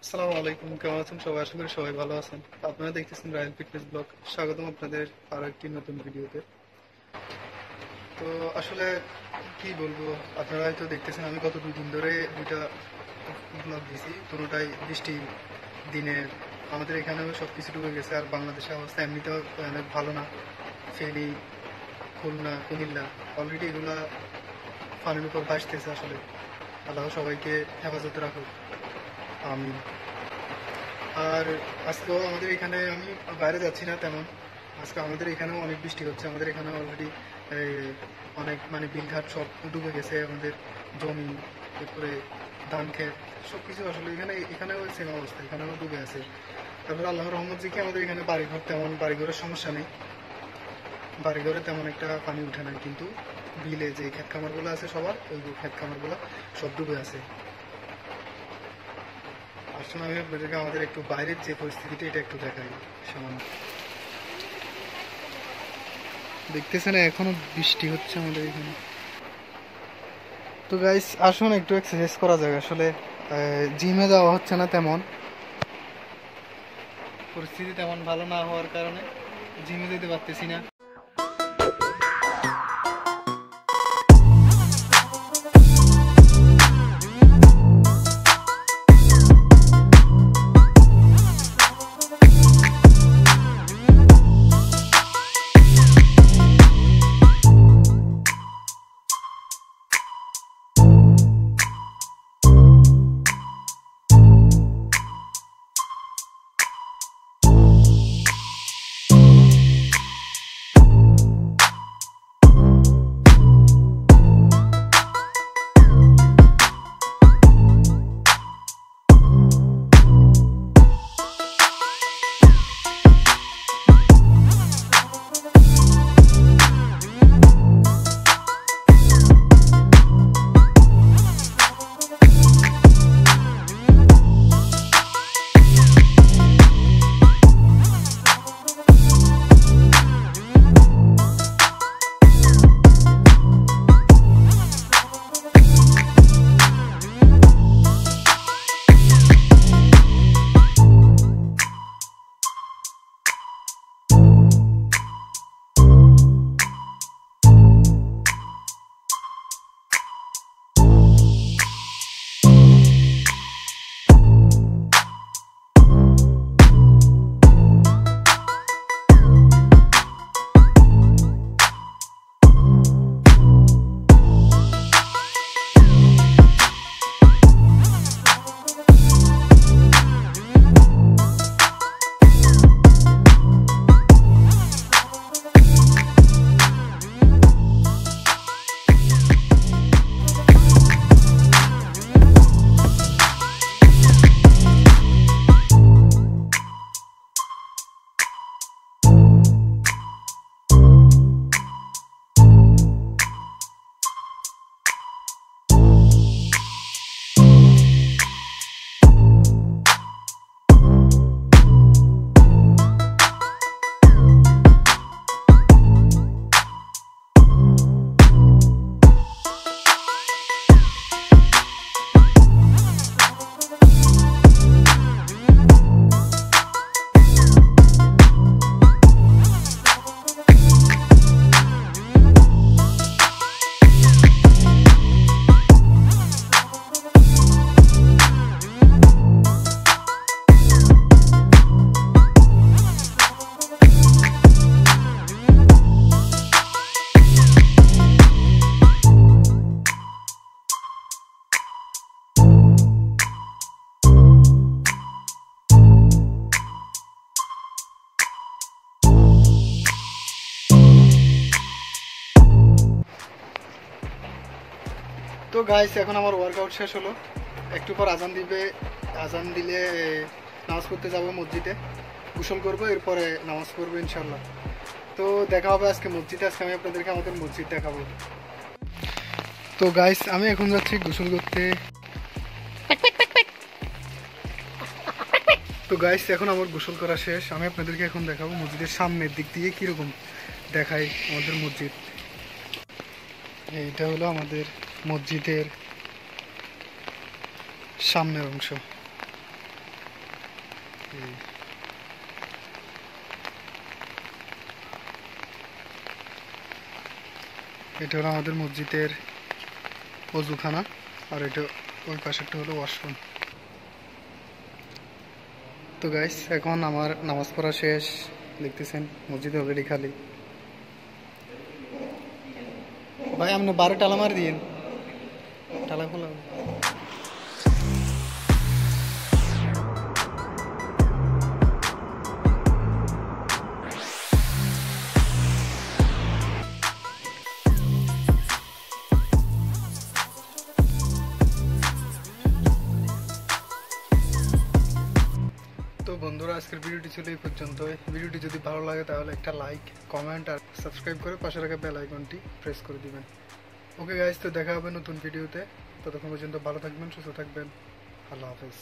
আসসালামু আলাইকুম, কেমন আছেন সবাই? আশা করি সবাই ভালো আছেন। আপনারা দেখতেছেন রয়্যাল ফিটনেস ব্লগ। স্বাগতম আপনাদের আরো একটি নতুন ভিডিওতে। তো আসলে কি বলবো, আপনারা হয়তো দেখতেছেন আমি গত 2 দিন ধরে দুইটা ব্লগ দিছি, দুটোটাই বৃষ্টি দিনে। আমাদের এখানেও সবকিছু ডুবে গেছে, আর বাংলাদেশের অবস্থা এমনিতেও অনেক ভালো না। ফেনী, খুলনা, কুমিল্লা অলরেডি এগুলা পানির উপর ভাসতেছে। আসলে আল্লাহ সবাইকে হেফাজতে রাখুক, আমিন। আর আজকেও আমাদের এখানে আমি বাইরে যাচ্ছি না তেমন। আজকে আমাদের এখানেও অনেক বৃষ্টি হচ্ছে। আমাদের এখানে অলরেডি অনেক মানে বিলঘাট সব ডুবে গেছে। আমাদের জমি, এরপরে ধান ক্ষেত, সব কিছু আসলে এখানেও সেম অবস্থা, এখানেও ডুবে আছে। তারপরে আল্লাহর রহমত যে কি আমাদের এখানে বাড়িঘর, তেমন বাড়িঘরের সমস্যা নেই। বাড়িঘরে তেমন একটা পানি উঠে নাই, কিন্তু বিলে যে ক্ষেত খামারগুলো আছে সবার, ওই ক্ষেত খামারগুলো সব ডুবে আছে। আসলে আমি আপনাদেরকে আমাদের একটু বাইরের যে পরিস্থিতিটা এটা একটু দেখাই সামান্য। দেখতেছেন এখনো বৃষ্টি হচ্ছে আমাদের এখানে। তো গাইস, আসুন একটু এক্সারসাইজ করা যাক। আসলে জিমে যাওয়া হচ্ছে না তেমন, পরিস্থিতি তেমন ভালো না হওয়ার কারণে জিমে যেতে পারতেছি না। তো গাইস, এখন আমার ওয়ার্কআউট শেষ হলো। একটু পর আজান দিবে। আজান দিলে নামাজ পড়তে যাবো মসজিদে, গোসল করবো, এরপরে নামাজ পড়বো ইনশাল্লাহ। তো দেখা হবে আজকে মসজিদে। আজকে আমি আপনাদেরকে আমাদের মসজিদ দেখাবো। তো গাইস, আমি এখন যাচ্ছি গোসল করতে। তো গাইস, এখন আমার গোসল করা শেষ। আমি আপনাদেরকে এখন দেখাবো মসজিদের সামনের দিক দিয়ে কিরকম দেখাই আমাদের মসজিদ। এইটা হলো আমাদের মসজিদের সামনের অংশ। এই এটা হলো আমাদের মসজিদের অজুখানা, আর এটা ওই পাশেরটা হলো ওয়াশরুম। তো গাইস, এখন আমার নামাজ পড়া শেষ। দেখতেছেন মসজিদ অলরেডি খালি। ভাই আপনি 12 টালা মার দিন, টালা খোলা। তো বন্ধুরা, আজকের ভিডিওটি ছিল এই পর্যন্তই। ভিডিওটি যদি ভালো লাগে তাহলে একটা লাইক, কমেন্ট আর সাবস্ক্রাইব করে পাশে রাখা বেল আইকনটি প্রেস করে দিবেন। ওকে গাইস, তো দেখা হবে নতুন ভিডিওতে। ততক্ষণ পর্যন্ত ভালো থাকবেন, সুস্থ থাকবেন। আল্লাহ হাফেজ।